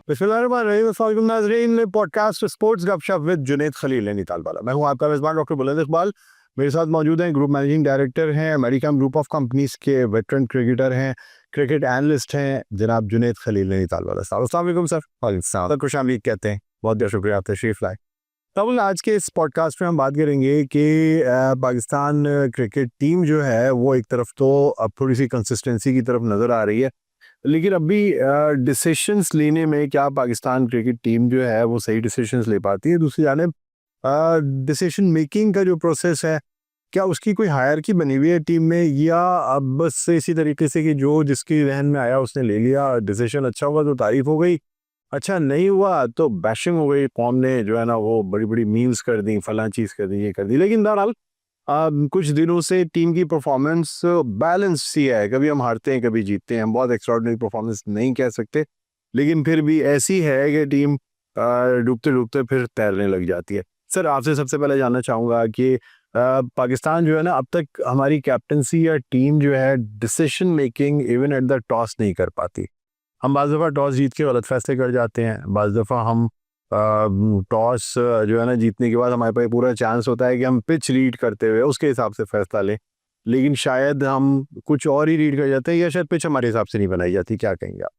बिस्मिल्लाहिर्रहमानिर्रहीम podcast sports गपशप with Junaid Khalil Nainital वाला। मैं हूं आपका मेज़बान डॉक्टर बुलंद इकबाल। मेरे साथ मौजूद हैं ग्रुप मैनेजिंग डायरेक्टर हैं, अमेरिकन ग्रुप ऑफ कंपनीज के वेटरन क्रिकेटर हैं, क्रिकेट एनालिस्ट हैं, जनाब जुनैद खलील नैनीताल वाला साहब। अस्सलाम वालेकुम सर। सर खुशामदीद कहते हैं, बहुत बहुत शुक्रिया आप तशरीफ़ लाए। तब आज के इस पॉडकास्ट में हम बात करेंगे कि पाकिस्तान क्रिकेट टीम जो है वो एक तरफ तो अब थोड़ी सी कंसिस्टेंसी की तरफ नज़र आ रही है, लेकिन अभी डिसीशंस लेने में क्या पाकिस्तान क्रिकेट टीम जो है वो सही डिसीशंस ले पाती है। दूसरी जानिब डिसीजन मेकिंग का जो प्रोसेस है, क्या उसकी कोई हायरार्की बनी हुई है टीम में, या अब बस इसी तरीके से कि जो जिसकी जहन में आया उसने ले लिया, डिसीजन अच्छा हुआ तो तारीफ हो गई, अच्छा नहीं हुआ तो बैशिंग हो गई, कौम ने जो है ना वो बड़ी बड़ी मीम्स कर दी, फलां चीज़ कर दी, ये कर दी। लेकिन बहरहाल कुछ दिनों से टीम की परफॉर्मेंस बैलेंस सी है, कभी हम हारते हैं कभी जीतते हैं, हम बहुत एक्स्ट्राऑर्डिनरी परफॉर्मेंस नहीं कह सकते, लेकिन फिर भी ऐसी है कि टीम डूबते डूबते फिर तैरने लग जाती है। सर आपसे सबसे पहले जानना चाहूँगा कि पाकिस्तान जो है ना अब तक हमारी कैप्टनसी या टीम जो है decision making even at the toss नहीं कर पाती। हम बाज़ दफ़ा टॉस जीत के गलत फैसले कर जाते हैं, बाज़ दफ़ा हम टॉस जो है ना जीतने के बाद हमारे पास पूरा चांस होता है कि हम पिच रीड करते हुए उसके हिसाब से फैसला लें, लेकिन शायद हम कुछ और ही रीड कर जाते हैं, या शायद पिच हमारे हिसाब से नहीं बनाई जाती। क्या कहेंगे आप?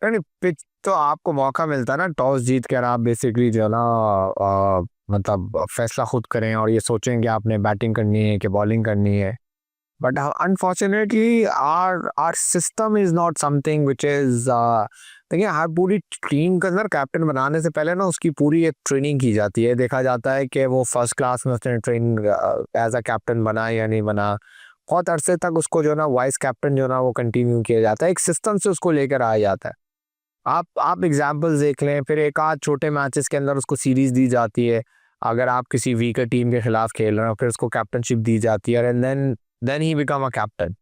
नहीं, पिच तो आपको मौका मिलता है ना टॉस जीत कर आप बेसिकली जो है ना मतलब फैसला खुद करें और ये सोचें कि आपने बैटिंग करनी है कि बॉलिंग करनी है। But unfortunately our system is not something which is देखिए, हर पूरी टीम के अंदर कैप्टन बनाने से पहले ना उसकी पूरी एक ट्रेनिंग की जाती है। देखा जाता है कि वो फर्स्ट क्लास में उसने ट्रेन एज अ कैप्टन बना या नहीं बना। बहुत अरसे तक उसको जो है ना वाइस कैप्टन जो है ना वो कंटिन्यू किया जाता है, एक सिस्टम से उसको लेकर आया जाता है। आप एग्जाम्पल्स देख लें, फिर एक आध छोटे मैचेस के अंदर उसको सीरीज दी जाती है। अगर आप किसी वीकर टीम के खिलाफ खेल रहे हो फिर उसको कैप्टनशिप दी जाती है, and then he become a captain.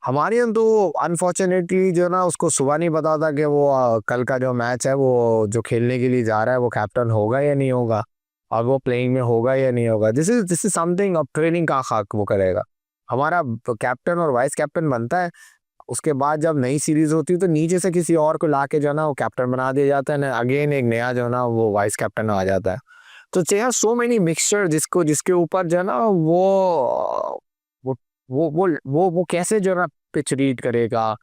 हमारे यहाँ तो अनफॉर्चुनेटली जो है ना उसको सुबह नहीं पता था कि वो कल का जो मैच है वो जो खेलने के लिए जा रहा है वो कैप्टन होगा या नहीं होगा, और वो प्लेइंग में होगा या नहीं होगा। दिस इज समथिंग, अब ट्रेनिंग का हक वो करेगा। हमारा कैप्टन और वाइस कैप्टन बनता है, उसके बाद जब नई सीरीज होती है तो नीचे से किसी और को लाके जो है ना वो कैप्टन बना दिया जाता है ना, अगेन एक नया जो है ना वो वाइस कैप्टन आ जाता है। तो चाहिए सो मेनी मिक्सचर जिसको जिसके ऊपर जो है ना वो वो कैसे जो है ना पिच रीड करेगा।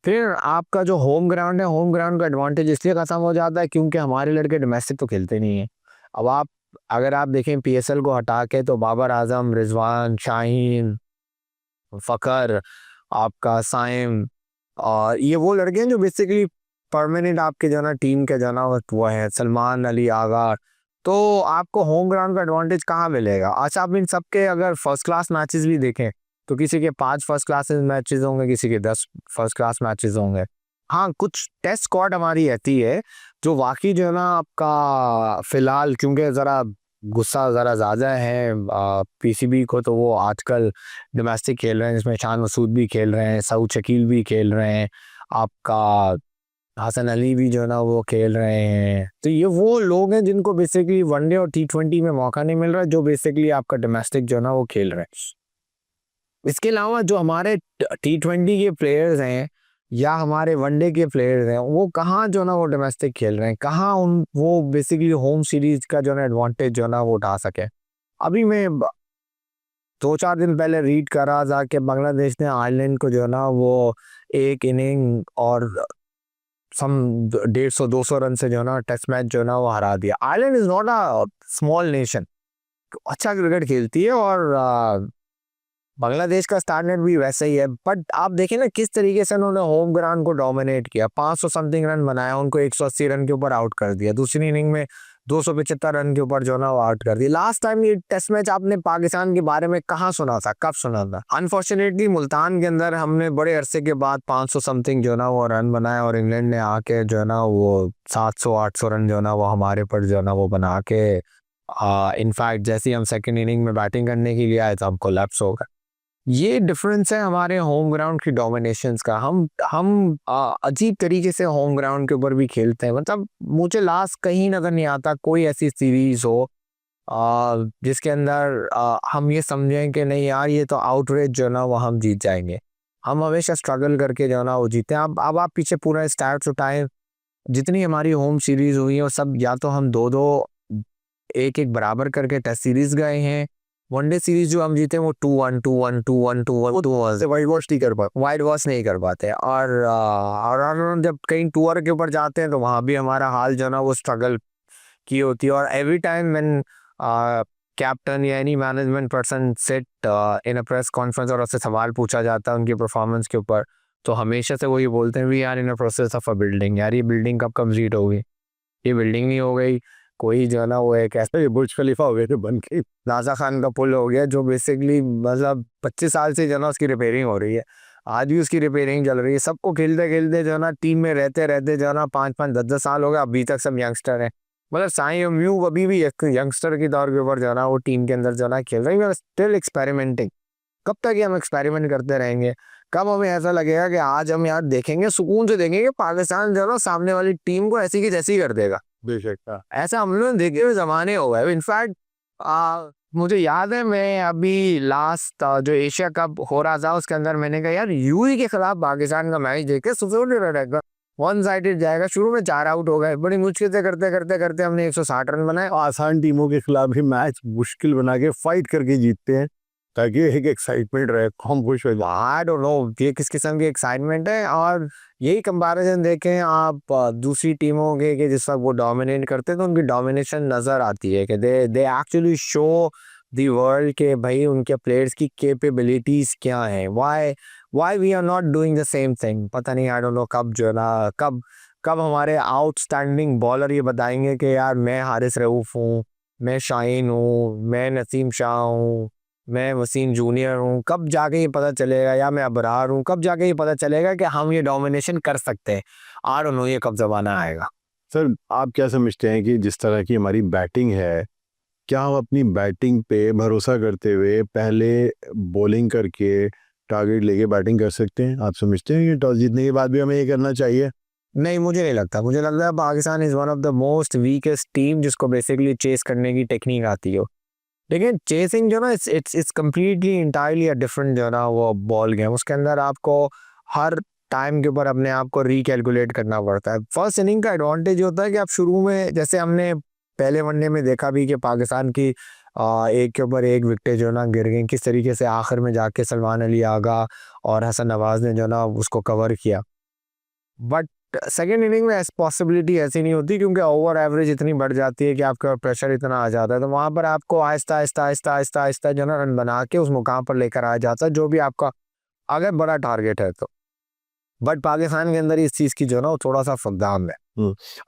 फिर आपका जो होम ग्राउंड का एडवांटेज इसलिए खत्म हो जाता है क्योंकि हमारे लड़के डोमेस्टिक तो खेलते नहीं है। अब आप अगर आप देखें पीएसएल को हटा के तो बाबर आजम, रिजवान, शाहीन, फकर, आपका साइम, और ये वो लड़के हैं जो बेसिकली परमानेंट आपके जो ना टीम के जो ना वो है, सलमान अली आगा। तो आपको होम ग्राउंड का एडवांटेज कहाँ मिलेगा? अच्छा, आप इन सबके अगर फर्स्ट क्लास मैचेस भी देखें तो किसी के 5 फर्स्ट क्लास मैचेस होंगे, किसी के 10 फर्स्ट क्लास मैचेस होंगे। हाँ, कुछ टेस्ट स्क्वाड हमारी रहती है जो वाकई जो है ना आपका फिलहाल क्योंकि ज़रा गुस्सा ज़रा ज़्यादा है पीसीबी को, तो वो आजकल डोमेस्टिक खेल रहे हैं, जिसमें शान मसूद भी खेल रहे हैं, सऊद शकील भी खेल रहे हैं, आपका हसन अली भी जो है ना वो खेल रहे हैं। तो ये वो लोग हैं जिनको बेसिकली वनडे और टी20 में मौका नहीं मिल रहा, जो बेसिकली आपका डोमेस्टिक जो है ना वो खेल रहे हैं। इसके अलावा जो हमारे टी20 के प्लेयर्स हैं या हमारे वनडे के प्लेयर्स हैं, वो कहाँ जो ना वो डोमेस्टिक खेल रहे हैं, कहाँ उन वो बेसिकली होम सीरीज का जो ना एडवांटेज जो ना वो उठा सके। अभी मैं 2-4 दिन पहले रीड कर रहा था कि बांग्लादेश ने आयरलैंड को जो है ना वो एक इनिंग और सम 150-200 रन से जो है ना टेस्ट मैच जो है ना वो हरा दिया। Ireland is not a small nation, अच्छा क्रिकेट खेलती है, और बांग्लादेश का स्टैंडर्ड भी वैसा ही है। बट आप देखें ना किस तरीके से उन्होंने होम ग्राउंड को डोमिनेट किया, 500 समथिंग रन बनाया, उनको 180 रन के ऊपर आउट कर दिया। दूसरी इनिंग में 275 रन के ऊपर जो ना वो आउट कर दिया। लास्ट टाइम ये टेस्ट मैच आपने पाकिस्तान के बारे में कहाँ सुना था, कब सुना था? अनफॉर्चुनेटली मुल्तान के अंदर हमने बड़े अरसे के बाद 500 समथिंग जो ना वो रन बनाया, और इंग्लैंड ने आके जो है ना वो 700-800 रन जो ना वो हमारे पर जो ना वो बना के इनफैक्ट जैसे ही हम सेकेंड इनिंग में बैटिंग करने के लिए आए तो हम कोलैप्स हो गए। ये डिफरेंस है हमारे होम ग्राउंड की डोमिनेशंस का। हम अजीब तरीके से होम ग्राउंड के ऊपर भी खेलते हैं। मतलब मुझे लास्ट कहीं नजर नहीं आता कोई ऐसी सीरीज हो जिसके अंदर हम ये समझें कि नहीं यार ये तो आउटरेज जो ना वो हम जीत जाएंगे। हम हमेशा स्ट्रगल करके जो ना वो जीते हैं। अब आप पीछे पूरा स्टैट्स उठाएं, जितनी हमारी होम सीरीज हुई है वो सब या तो हम 2-2 1-1 बराबर करके टेस्ट सीरीज गए हैं। वनडे सीरीज जो हम जीते वो 2-1 2-1 2-1 2-1 2-1 से वाइट वॉश नहीं कर पाते। वाइड वॉश नहीं कर पाते। और हम जब कहीं टूर के ऊपर जाते हैं तो वहाँ भी हमारा हाल जो है ना वो स्ट्रगल की होती है। और एवरी टाइम व्हेन कैप्टन या any management person sit in a press conference और उससे सवाल पूछा जाता है उनकी परफॉर्मेंस के ऊपर, तो हमेशा से वो ये बोलते हैं we are in a process of a building. यार ये बिल्डिंग कब कंप्लीट होगी? ये बिल्डिंग नहीं हो गई, कोई जो है ना वो एक ऐसा ये बुर्ज खलीफा हो गए थे बन के। नाजा खान का पुल हो गया जो बेसिकली मतलब 25 साल से जो है ना उसकी रिपेयरिंग हो रही है, आज भी उसकी रिपेयरिंग चल रही है। सबको खेलते खेलते जो है ना टीम में रहते रहते जो है ना 5-5 10-10 साल हो गए, अभी तक सब यंगस्टर हैं। मतलब साई म्यू अभी भी एक यंगस्टर की दौर के ऊपर जो है ना वो टीम के अंदर जो है ना खेल रहे हैं, स्टिल एक्सपेरिमेंटिंग। कब तक ये हम एक्सपेरिमेंट करते रहेंगे? कब हमें ऐसा लगेगा कि आज हम यार देखेंगे सुकून से देखेंगे पाकिस्तान जो है ना सामने वाली टीम को ऐसी की जैसी कर देगा? बेशक था। ऐसा हम लोग देखे हुए जमाने हो गए। इनफैक्ट मुझे याद है मैं अभी लास्ट जो एशिया कप हो रहा था उसके अंदर मैंने कहा यार यूएई के खिलाफ पाकिस्तान का मैच देखे सुकून रहेगा, वन साइडेड जाएगा। शुरू में 4 आउट हो गए, बड़ी मुश्किल से करते करते करते हमने 160 रन बनाए। आसान टीमों के खिलाफ ही मैच मुश्किल बना के फाइट करके जीतते हैं ताकि एक एक्साइटमेंट रहे, कौन खुश हो जाए। आई डोंट नो ये किस किस्म की एक्साइटमेंट है। और यही कंपैरिजन देखें आप दूसरी टीमों के कि जिस वक्त वो डोमिनेट करते हैं तो उनकी डोमिनेशन नज़र आती है कि they actually show the world के भाई उनके प्लेयर्स की कैपेबिलिटीज़ क्या हैं। Why we are not doing the same thing? पता नहीं, आई डोंट नो कब जो है ना कब हमारे आउटस्टैंडिंग बॉलर ये बताएंगे कि यार मैं हारिस रऊफ हूँ, मैं शाहीन हूँ, मैं नसीम शाह हूँ, मैं वसीम जूनियर हूँ। कब जाके ये पता चलेगा, या मैं अबरार हूँ, कब जाके ये पता चलेगा कि हम ये डोमिनेशन कर सकते हैं? आई डोंट नो ये कब ज़माना आएगा। सर आप क्या समझते हैं कि जिस तरह की हमारी बैटिंग है, क्या हम अपनी बैटिंग पे भरोसा करते हुए पहले बॉलिंग करके टारगेट लेके बैटिंग कर सकते हैं? आप समझते हैं कि टॉस जीतने के बाद भी हमें ये करना चाहिए? नहीं, मुझे नहीं लगता। मुझे लगता है Pakistan is one of the most weakest team जिसको बेसिकली चेस करने की टेक्निक आती हो। लेकिन चेसिंग जो ना it's completely entirely a different जो है ना वो बॉल गेम। उसके अंदर आपको हर टाइम के ऊपर अपने आप को रिकैलकुलेट करना पड़ता है। फर्स्ट इनिंग का एडवांटेज होता है कि आप शुरू में, जैसे हमने पहले वनडे में देखा भी कि पाकिस्तान की एक के ऊपर एक विकेट जो है ना गिर गई, किस तरीके से आखिर में जाके सलमान अली आगा और हसन नवाज ने जो है ना उसको कवर किया। बट सेकेंड इनिंग में पॉसिबिलिटी ऐसी नहीं होती क्योंकि ओवर एवरेज इतनी बढ़ जाती है कि आपका प्रेशर इतना आ जाता है, तो वहाँ पर आपको आहिस्ता आहिस्ता आहिस्ता आहिस्ता आहिस्ता जो है ना रन बना के उस मुकाम पर लेकर आया जाता है जो भी आपका अगर बड़ा टारगेट है तो। बट पाकिस्तान के अंदर इस चीज़ की जो है ना वो थोड़ा सा फकदान है।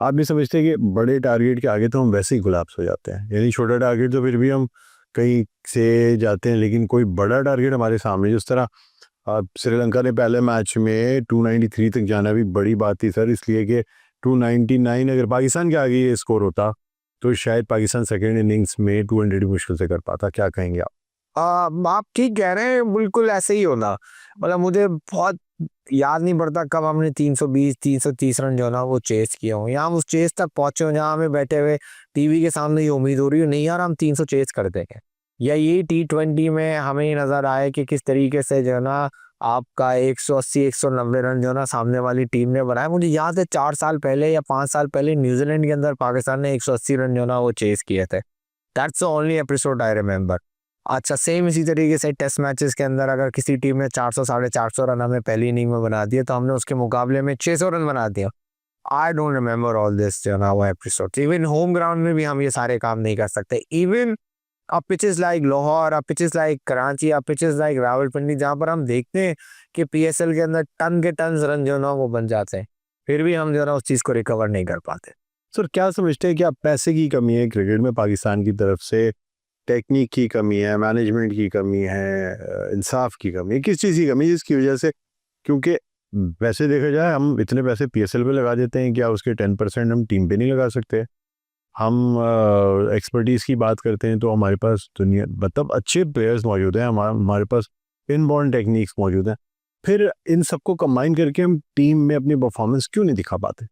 आप भी समझते हैं कि बड़े टारगेट के आगे तो हम वैसे ही गुलाब्स हो जाते हैं, यानी छोटा टारगेट तो फिर भी हम कहीं से जाते हैं, लेकिन कोई बड़ा टारगेट हमारे सामने, जिस तरह श्रीलंका ने पहले मैच में 293 तक जाना भी बड़ी बात थी सर, इसलिए कि 299 अगर पाकिस्तान के आगे ये स्कोर होता तो शायद पाकिस्तान सेकेंड इनिंग्स में 200 मुश्किल से कर पाता। क्या कहेंगे आप? आप ठीक कह रहे हैं, बिल्कुल ऐसे ही होना। मतलब मुझे बहुत याद नहीं पड़ता कब हमने 320 330 रन जो है ना वो चेस किया हो, या हम उस चेस तक पहुंचे हो जहाँ हमें बैठे हुए टीवी के सामने ये उम्मीद हो रही हो नहीं यार हम 300 चेस कर देंगे, या ये T20 में हमें ये नज़र आए कि किस तरीके से जो है ना आपका 180 190 रन जो है ना सामने वाली टीम ने बनाया। मुझे याद है 4 साल पहले या 5 साल पहले न्यूजीलैंड के अंदर पाकिस्तान ने 180 रन जो है ना वो चेस किए थे। That's the only episode I remember. अच्छा, सेम इसी तरीके से टेस्ट मैचेस के अंदर अगर किसी टीम ने 400 साढ़े 400 रन हमें पहली इनिंग में बना दिए तो हमने उसके मुकाबले में 600 रन बना दिया। I don't remember all this जो ना वो एपिसोड। इवन होम ग्राउंड में भी हम ये सारे काम नहीं कर सकते। इवन अब पिचेस लाइक लाहौर, अब पिचेस लाइक कराची, अब पिचेस लाइक रावलपिंडी जहाँ पर हम देखते हैं कि PSL के अंदर टन के टन रन जो ना वो बन जाते हैं, फिर भी हम जो ना उस चीज़ को रिकवर नहीं कर पाते। सर क्या समझते हैं कि आप पैसे की कमी है क्रिकेट में पाकिस्तान की तरफ से, टेक्निक की कमी है, मैनेजमेंट की कमी है, इंसाफ की कमी है, किस चीज़ की कमी है जिसकी वजह से? क्योंकि वैसे देखा जाए हम इतने पैसे PSL पे लगा देते हैं, क्या उसके 10% हम टीम पे नहीं लगा सकते? हम एक्सपर्टीज़ की बात करते हैं तो हमारे पास दुनिया मतलब अच्छे प्लेयर्स मौजूद हैं, हमारे पास इनबॉर्न टेक्निक्स मौजूद हैं, फिर इन सबको कंबाइन करके हम टीम में अपनी परफॉर्मेंस क्यों नहीं दिखा पाते?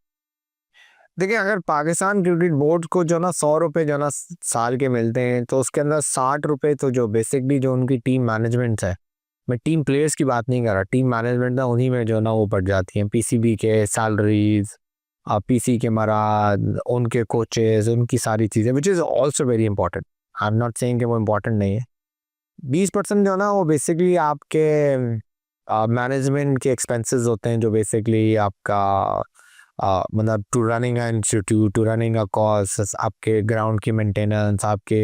देखिए, अगर पाकिस्तान क्रिकेट बोर्ड को जो ना 100 रुपये जो ना साल के मिलते हैं तो उसके अंदर 60 रुपये तो जो बेसिकली जो उनकी टीम मैनेजमेंट है, मैं टीम प्लेयर्स की बात नहीं कर रहा, टीम मैनेजमेंट ना उन्हीं में जो ना वो पड़ जाती हैं, PCB के सैलरीज, पीसी के मराद, उनके कोचेस, उनकी सारी चीज़ें, which is also very important. I am not saying कि वो इम्पोर्टेंट नहीं है। 20% जो है ना वो बेसिकली आपके मैनेजमेंट के एक्सपेंसेस होते हैं, जो बेसिकली आपका मतलब to running a institute, to running a cause, आपके ग्राउंड की मेंटेनेंस, आपके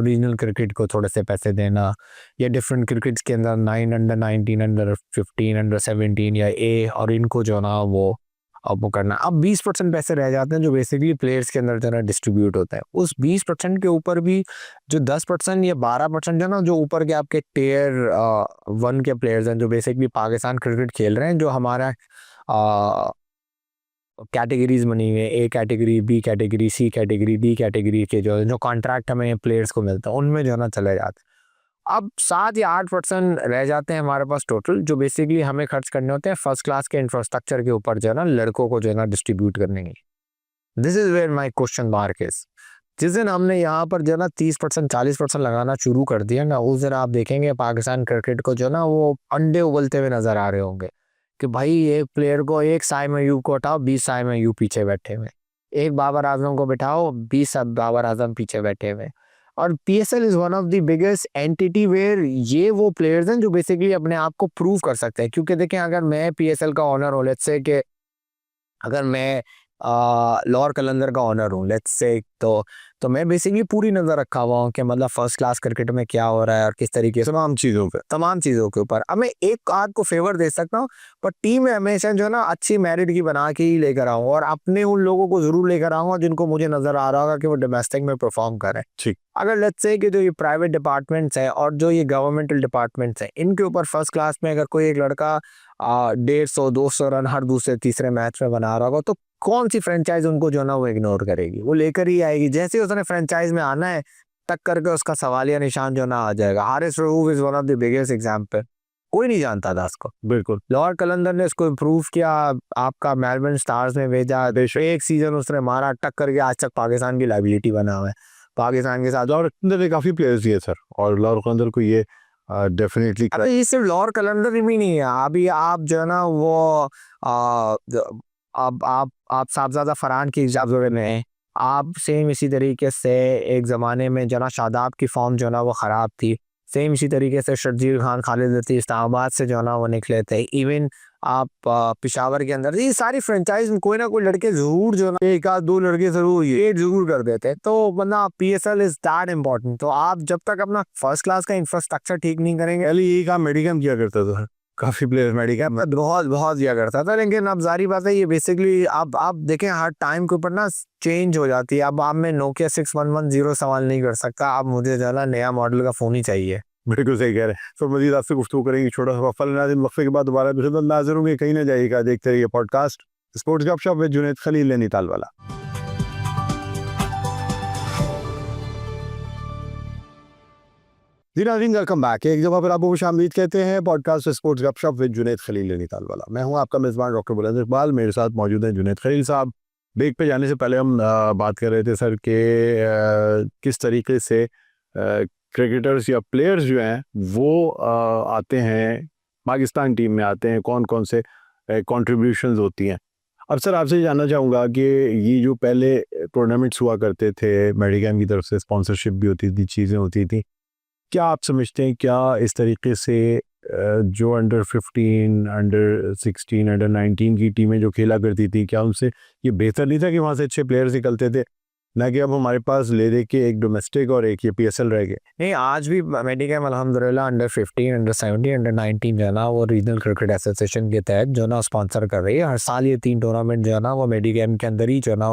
रीजनल क्रिकेट को थोड़े से पैसे देना, या डिफरेंट क्रिकेट्स के अंदर 9 अंडर 19 अंडर 15 अंडर 17 या ए, और इनको जो ना वो अब वो करना। अब 20% पैसे रह जाते हैं जो बेसिकली प्लेयर्स के अंदर जो है डिस्ट्रीब्यूट होता है। उस 20% के ऊपर भी जो 10% या 12% जो ना जो ऊपर के आपके टियर 1 के प्लेयर्स हैं, जो बेसिकली पाकिस्तान क्रिकेट खेल रहे हैं, जो हमारा कैटेगरीज बनी हुई है, A category, B category, C category, D category के जो कॉन्ट्रैक्ट हमें प्लेयर्स को मिलता है, उनमें जो है ना चले जाते हैं। अब 7 या 8% रह जाते हैं हमारे पास टोटल, जो बेसिकली हमें खर्च करने होते हैं फर्स्ट क्लास के इंफ्रास्ट्रक्चर के ऊपर, जो है ना लड़कों को जो है ना डिस्ट्रीब्यूट करने की। This is where my question mark is. जिस दिन हमने यहाँ पर जो है ना 30% 40% लगाना शुरू कर दिया ना, उस दिन आप देखेंगे पाकिस्तान क्रिकेट को जो है ना वो अंडे उबलते हुए नजर आ रहे होंगे कि भाई एक प्लेयर को एक साय में यू को हटाओ, 20 साय में यू पीछे बैठे हुए, एक बाबर आजम को बिठाओ, 20 बाबर आजम पीछे बैठे हुए। और PSL is one of the biggest entity where ये वो प्लेयर्स हैं जो बेसिकली अपने आप को प्रूव कर सकते हैं। क्योंकि देखें, अगर मैं पीएसएल का ऑनर हूँ, लेट्स से कि अगर मैं लाहौर कलंदर का ऑनर हूँ, लेट्स से, तो मैं बेसिकली पूरी नज़र रखा हुआ हूँ कि मतलब फर्स्ट क्लास क्रिकेट में क्या हो रहा है और किस तरीके से तमाम चीज़ों के ऊपर। अब मैं एक आध को फेवर दे सकता हूँ, पर टीम में हमेशा जो है ना अच्छी मेरिट की बना के ही लेकर आऊँगा, और अपने उन लोगों को ज़रूर लेकर आऊँगा जिनको मुझे नज़र आ रहा होगा कि वो डोमेस्टिक में परफॉर्म करें। ठीक। अगर लेट्स से कि जो ये प्राइवेट डिपार्टमेंट्स हैं और जो ये गवर्नमेंटल डिपार्टमेंट्स हैं, इनके ऊपर फर्स्ट क्लास में अगर कोई एक लड़का 150-200 रन हर दूसरे तीसरे मैच में बना रहा होगा, तो कौन सी फ्रेंचाइज उनको जो ना वो इग्नोर करेगी? वो लेकर ही आएगी। जैसे ही उसने फ्रेंचाइज में आना है, टक करके उसका सवालिया निशान जो ना आ जाएगा। Haris Rauf is one of the biggest example. कोई नहीं जानता था उसको। बिल्कुल। लाहौर कलंदर ने इसको इम्प्रूव किया, आपका मेलबर्न स्टार्स में भेजा, एक सीजन उसने मारा, टक करके आज तक पाकिस्तान की लाइबिलिटी बना हुआ है पाकिस्तान के साथ। लाहौर कलंदर ने काफ़ी प्लेयर्स दिए सर, और लाहौर कलंदर को ये डेफिनेटली अरे ये सिर्फ लाहौर कलंदर ही नहीं है, अभी आप जो है ना वो अब आप साहबजादा फरहान की इजाज़त में, आप सेम इसी तरीके से एक ज़माने में जो ना शादाब की फॉर्म जो ना वो ख़राब थी, सेम इसी तरीके से शर्जील खान, खालिद लतीफ़ इस्लामाबाद से जो ना वो निकले थे। इवन आप पेशावर के अंदर ये सारी फ्रेंचाइज में कोई ना कोई लड़के ज़रूर जो ना एक आध दो लड़के ज़रूर ये ज़रूर कर देते हैं। तो मतलब पीएसएल इज़ दैट इम्पोर्टेंट। तो आप जब तक अपना फर्स्ट क्लास का इंफ्रास्ट्रक्चर ठीक नहीं करेंगे, पहले यही काम मेडिकम किया करता था, काफ़ी प्लेयर मेडिकम बहुत दिया करता था। लेकिन अब जारी बात है, ये बेसिकली अब आप देखें हर टाइम के ऊपर ना चेंज हो जाती है। अब आप में नोकिया 6110 सवाल नहीं कर सकता, अब मुझे जो ना नया मॉडल का फ़ोन ही चाहिए। बिल्कुल सही कह रहे हैं। तो मजीद आपसे गुफ्तगू करेंगे, छोटा सा वक्फा लेना, वक्फे के बाद दोबारा खिदमत हाजिर होंगे। कहीं ना जाइएगा, देखते रहिए पॉडकास्ट स्पोर्ट्स गपशप विद जुनैद खलील नैनीताल वाला। जी नाज़रीन, वेलकम बैक। एक जगह पर आपको खुशामदीद कहते हैं, पॉडकास्ट स्पोर्ट्स गपशप विद जुनैद खलील नैनीताल वाला। मैं हूं आपका मेज़बान डॉक्टर बुलंद इकबाल। मेरे साथ मौजूद हैं जुनैद खलील साहब। ब्रेक पे जाने से पहले हम बात कर रहे थे सर कि किस तरीके से क्रिकेटर्स या प्लेयर्स जो हैं वो आते हैं पाकिस्तान टीम में, आते हैं, कौन कौन से कंट्रीब्यूशंस होती हैं। अब सर आपसे जानना चाहूँगा कि ये जो पहले टूर्नामेंट्स हुआ करते थे, मेडिकम की तरफ से स्पॉन्सरशिप भी होती थी, चीज़ें होती थी, क्या आप समझते हैं क्या इस तरीके से जो अंडर 15, अंडर 16, अंडर 19 की टीमें जो खेला करती थी, क्या उनसे ये बेहतर नहीं था कि वहाँ से अच्छे प्लेयर्स निकलते थे, ना कि अब हमारे पास ले दे के एक डोमेस्टिक और एक ये पीएसएल रह गए? नहीं, आज भी मेडिकम अल्हम्दुलिल्लाह अंडर 15, अंडर 17, अंडर 19 जो है ना वो रीजनल क्रिकेट एसोसिएशन के तहत जो ना स्पॉन्सर कर रही है। हर साल ये 3 टूर्नामेंट जो है ना वो मेडिकम के अंदर ही जो है ना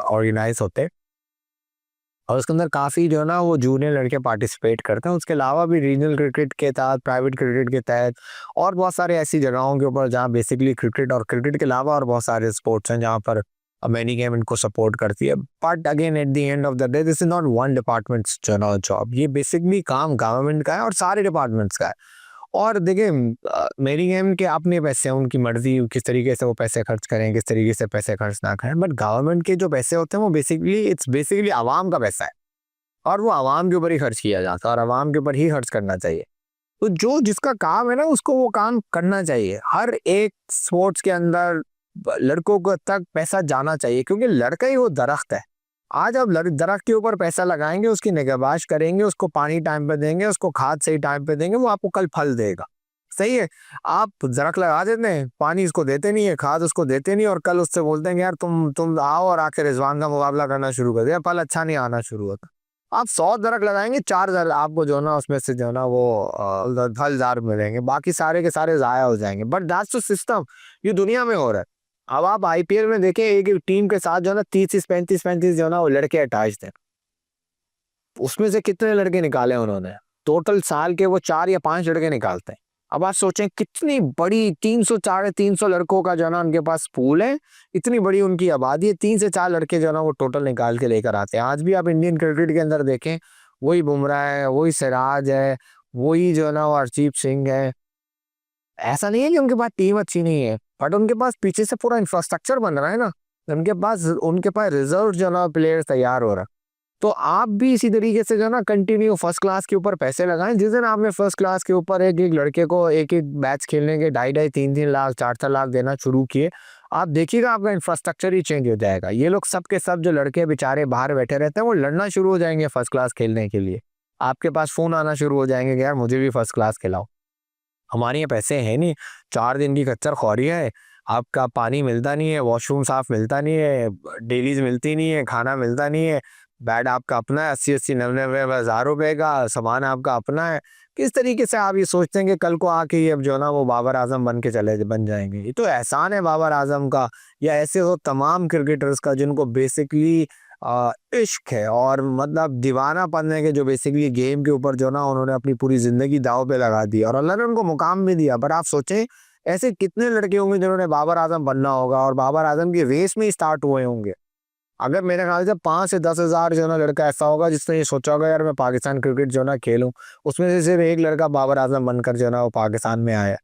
ऑर्गेनाइज होते हैं, और उसके अंदर काफ़ी जो है ना वो जूनियर लड़के पार्टिसिपेट करते हैं। उसके अलावा भी रीजनल क्रिकेट के तहत, प्राइवेट क्रिकेट के तहत, और बहुत सारे ऐसी जगहों के ऊपर जहाँ बेसिकली क्रिकेट और क्रिकेट के अलावा और बहुत सारे स्पोर्ट्स हैं जहाँ पर मेडिकम इनको सपोर्ट करती है। But again at the end of the day this is not one departments जो ना जॉब, ये बेसिकली काम गवर्नमेंट का है और सारे डिपार्टमेंट्स का है। और देखिए मेडिकम के अपने पैसे हैं, उनकी मर्जी किस तरीके से वो पैसे खर्च करें, किस तरीके से पैसे खर्च ना करें। बट गवर्नमेंट के जो पैसे होते हैं वो बेसिकली आवाम का पैसा है, और वो आवाम के ऊपर ही खर्च किया जाता है और आवाम के ऊपर ही खर्च करना चाहिए। तो जो जिसका काम है ना उसको वो काम करना चाहिए। हर एक स्पोर्ट्स के अंदर लड़कों को तक पैसा जाना चाहिए, क्योंकि लड़का ही वो दरख्त है। आज आप दरख्त के ऊपर पैसा लगाएंगे, उसकी निगहबाश करेंगे, उसको पानी टाइम पे देंगे, उसको खाद सही टाइम पे देंगे, वो आपको कल फल देगा। सही है। आप दरख्त लगा देते हैं, पानी इसको देते नहीं है, खाद उसको देते नहीं, और कल उससे बोलते हैं कि यार तुम आओ और आके रिजवान का मुकाबला करना शुरू कर दिया, फल अच्छा नहीं आना शुरू होता। आप 100 दरख्त लगाएंगे, 4 आपको जो ना उसमें से जो ना वो फलदार मिलेंगे, बाकी सारे के सारे जाया हो जाएंगे। बट दैट्स द सिस्टम, ये दुनिया में हो रहा है। अब आप आईपीएल में देखें, एक एक टीम के साथ जो ना 30-35 जो ना वो लड़के अटैच थे, उसमें से कितने लड़के निकाले उन्होंने? टोटल साल के वो 4 या 5 लड़के निकालते हैं। अब आप सोचें कितनी बड़ी 300 350 लड़कों का जो ना उनके पास पूल है, इतनी बड़ी उनकी आबादी है, 3 से 4 लड़के जो ना वो टोटल निकाल के लेकर आते हैं। आज भी आप इंडियन क्रिकेट के अंदर देखें, वही बुमराह है, वही सिराज है, वही जो ना वो हरजीत सिंह है। ऐसा नहीं है कि उनके पास टीम अच्छी नहीं है, बट उनके पास पीछे से पूरा इंफ्रास्ट्रक्चर बन रहा है ना, उनके पास रिजर्व जो ना प्लेयर्स तैयार हो रहा है। तो आप भी इसी तरीके से जो ना कंटिन्यू फर्स्ट क्लास के ऊपर पैसे लगाएं। जिस दिन आपने फर्स्ट क्लास के ऊपर एक एक लड़के को एक एक मैच खेलने के 2.5-3 लाख 4 लाख देना शुरू किए, आप देखिएगा आपका इंफ्रास्ट्रक्चर ही चेंज हो जाएगा। ये लोग सब के सब जो लड़के बेचारे बाहर बैठे रहते हैं, वो लड़ना शुरू हो जाएंगे फर्स्ट क्लास खेलने के लिए। आपके पास फोन आना शुरू हो जाएंगे कि यार मुझे भी फर्स्ट क्लास खिलाओ। हमारे यहाँ पैसे हैं नहीं, 4 दिन की खच्चर ख्वारी है, आपका पानी मिलता नहीं है, वॉशरूम साफ मिलता नहीं है, डेलीज मिलती नहीं है, खाना मिलता नहीं है, बेड आपका अपना है, 80-80 90 हज़ार रुपए का, सामान आपका अपना है। किस तरीके से आप ये सोचते हैं कि कल को आके ये अब जो ना वो बाबर आजम बन जाएंगे? ये तो एहसान है बाबर आजम का, या ऐसे हो तमाम क्रिकेटर्स का जिनको बेसिकली इश्क है और मतलब दीवानापन है, कि जो बेसिकली गेम के ऊपर जो ना उन्होंने अपनी पूरी जिंदगी दांव पे लगा दी और अल्लाह ने उनको मुकाम भी दिया। पर आप सोचें, ऐसे कितने लड़के होंगे जिन्होंने बाबर आजम बनना होगा और बाबर आजम की रेस में ही स्टार्ट हुए होंगे। अगर मेरे ख्याल से 5 से 10 हज़ार जो ना लड़का ऐसा होगा जिसने ये सोचा होगा यार मैं पाकिस्तान क्रिकेट जो ना खेलूं, उसमें से सिर्फ एक लड़का बाबर आजम बनकर जो ना वो पाकिस्तान में आया।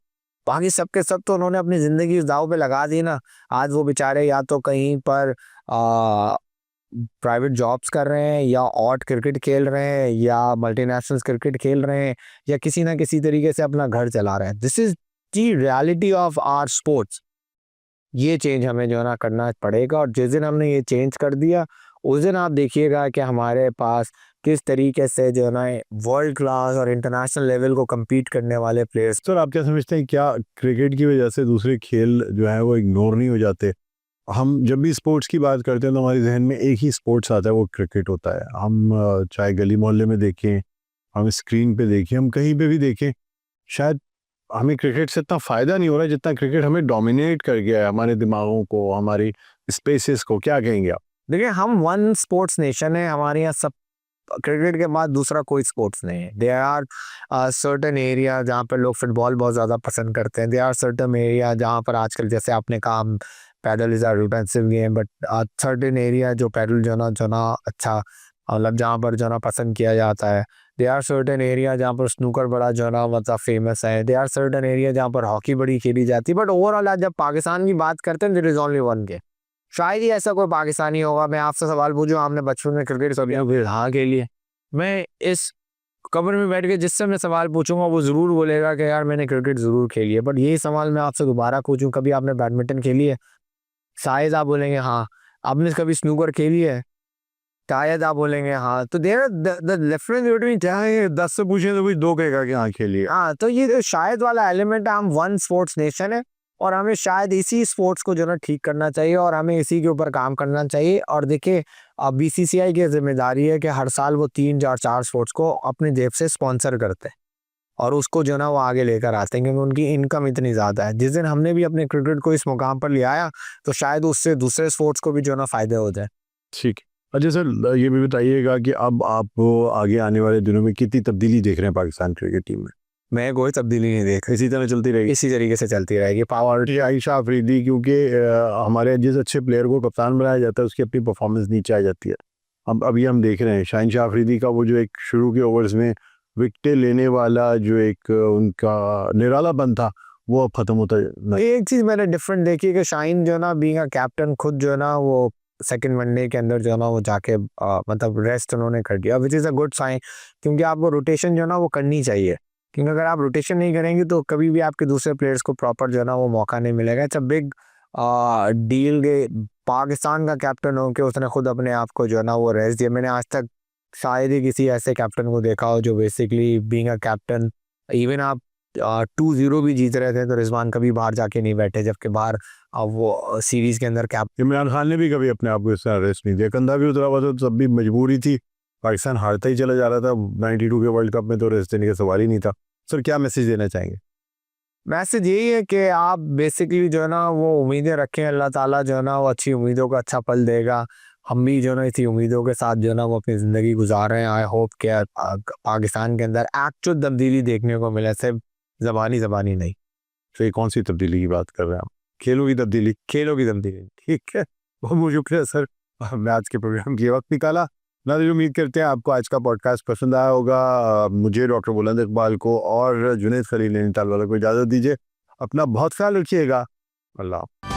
बाकी सब के सब तो उन्होंने अपनी जिंदगी उस दाव पे लगा दी ना। आज वो बेचारे या तो कहीं पर प्राइवेट जॉब्स कर रहे हैं, या ऑट क्रिकेट खेल रहे हैं, या मल्टीनेशनल क्रिकेट खेल रहे हैं, या किसी ना किसी तरीके से अपना घर चला रहे हैं। This is the reality of our sports. ये चेंज हमें जो है ना करना पड़ेगा, और जिस दिन हमने ये चेंज कर दिया, उस दिन आप देखिएगा कि हमारे पास किस तरीके से जो है ना वर्ल्ड क्लास और इंटरनेशनल लेवल को compete करने वाले प्लेयर्स। सर आप क्या समझते हैं, क्या क्रिकेट की वजह से दूसरे खेल जो है वो इग्नोर नहीं हो जाते? हम जब भी स्पोर्ट्स की बात करते हैं तो हमारे जहन में एक ही स्पोर्ट्स आता है, वो क्रिकेट होता है। हम चाहे गली मोहल्ले में देखें, हम स्क्रीन पे देखें, हम कहीं पे भी देखें, शायद हमें क्रिकेट से इतना फ़ायदा नहीं हो रहा है जितना क्रिकेट हमें डोमिनेट कर गया है, हमारे दिमागों को, हमारी स्पेसेस को। क्या कहेंगे आप? देखिए, हम वन स्पोर्ट्स नेशन है, हमारे यहाँ सब क्रिकेट के बाद दूसरा कोई स्पोर्ट्स नहीं है। देयर आर सर्टेन एरिया जहाँ पर लोग फुटबॉल बहुत ज़्यादा पसंद करते हैं। देयर आर सर्टेन एरिया जहाँ पर आजकल, जैसे आपने कहा, paddle is our defensive game, but certain area जो पैडल जो ना अच्छा मतलब जहाँ पर जो ना पसंद किया जाता है। दे आर सर्टेन एरिया जहाँ पर स्नूकर बड़ा जो ना मतलब फेमस है। दे आर सर्टेन एरिया जहाँ पर हॉकी बड़ी खेली जाती है। बट ओवरऑल आज जब पाकिस्तान की बात करते हैं, there is only one game. शायद ही ऐसा कोई पाकिस्तानी होगा, मैं आपसे सवाल पूछूं, आपने बचपन में क्रिकेट कभी हाँ के लिए, मैं इस कब्र में बैठ के जिससे मैं सवाल पूछूंगा वो ज़रूर बोलेगा कि यार मैंने क्रिकेट ज़रूर खेली है। बट यही सवाल मैं आपसे दोबारा पूछूं, कभी आपने बैडमिंटन खेली है? शायद आप बोलेंगे हाँ। आपने कभी स्नूकर खेली है? शायद आप बोलेंगे हाँ। तो देर द डिफरेंस बिटवीन, चाहे 10 से पूछें तो कोई 2 कहेगा कि हाँ खेलिए। हाँ, तो ये जो शायद वाला एलिमेंट है, हम वन स्पोर्ट्स नेशन है, और हमें शायद इसी स्पोर्ट्स को जो ना ठीक करना चाहिए, और हमें इसी के ऊपर काम करना चाहिए। और देखिए, अब बीसीसीआई की जिम्मेदारी है कि हर साल वो 3 या 4 स्पोर्ट्स को अपनी जेब से स्पॉन्सर करते हैं और उसको जो ना वो आगे लेकर आते हैं, क्योंकि उनकी इनकम इतनी ज़्यादा है। जिस दिन हमने भी अपने क्रिकेट को इस मुकाम पर ले आया, तो शायद उससे दूसरे स्पोर्ट्स को भी जो ना फ़ायदे हो जाए। ठीक है। अच्छा सर, ये भी बताइएगा कि अब आप आगे आने वाले दिनों में कितनी तब्दीली देख रहे हैं पाकिस्तान क्रिकेट टीम में? मैं कोई तब्दीली नहीं देख, इसी तरह चलती रहेगी? इसी तरीके से चलती रहेगी। पावर आयशा अफरीदी, क्योंकि हमारे जिस अच्छे प्लेयर को कप्तान बनाया जाता है उसकी अपनी परफॉर्मेंस नीचे आ जाती है। अब अभी हम देख रहे हैं शाहिनशाह अफरीदी का वो जो एक शुरू के ओवर्स में विकेटें लेने वाला जो एक उनका निरालापन था, वो अब ख़त्म होता नहीं। एक चीज़ मैंने डिफरेंट देखी है कि शाहीन जो ना बीइंग अ कैप्टन खुद जो ना वो सेकंड वनडे के अंदर जो ना वो जाके मतलब रेस्ट उन्होंने कर दिया, which is a good sign, क्योंकि आपको रोटेशन जो ना वो करनी चाहिए। क्योंकि अगर आप रोटेशन नहीं करेंगे तो कभी भी आपके दूसरे प्लेयर्स को प्रॉपर जो ना वो मौका नहीं मिलेगा। इट्स अ बिग डील के पाकिस्तान का कैप्टन हो के उसने खुद अपने आप को जो है ना वो रेस्ट दिया। मैंने आज तक शायद ही किसी ऐसे कैप्टन को देखा हो जो basically being a captain, even आप 2-0 भी जीत रहे थे तो रिजवान कभी बाहर जाके नहीं बैठे, जबकि बाहर वो सीरीज के अंदर कैप्टन। इमरान खान ने भी कभी अपने आप को इस तरह रेस्ट नहीं दिया, कंधा भी उतरा हुआ था तब भी मजबूरी थी, पाकिस्तान हारता ही चला जा रहा था 92 के वर्ल्ड कप में, तो रेस्ट देने का सवाल ही नहीं था। सर क्या मैसेज देना चाहेंगे? मैसेज यही है कि आप बेसिकली जो है ना वो उम्मीदें रखें, अल्लाह ताला जो है ना वो अच्छी उम्मीदों का अच्छा फल देगा। हम भी जो है ना इसी उम्मीदों के साथ जो है ना वो अपनी ज़िंदगी गुजार रहे हैं। आई होप कि पाकिस्तान के अंदर एक्चुअल तब्दीली देखने को मिले, सिर्फ ज़बानी नहीं। तो ये कौन सी तब्दीली की बात कर रहे हैं आप? खेलों की तब्दीली? खेलों की तब्दीली। ठीक है, बहुत बहुत शुक्रिया सर, हमने आज के प्रोग्राम के वक्त निकाला। नाज़रीन उम्मीद करते हैं आपको आज का पॉडकास्ट पसंद आया होगा। मुझे, डॉक्टर बुलंद इकबाल को और जुनैद खलील नैनीताल वालों को इजाज़त दीजिए। अपना बहुत ख्याल रखिएगा। अल्लाह।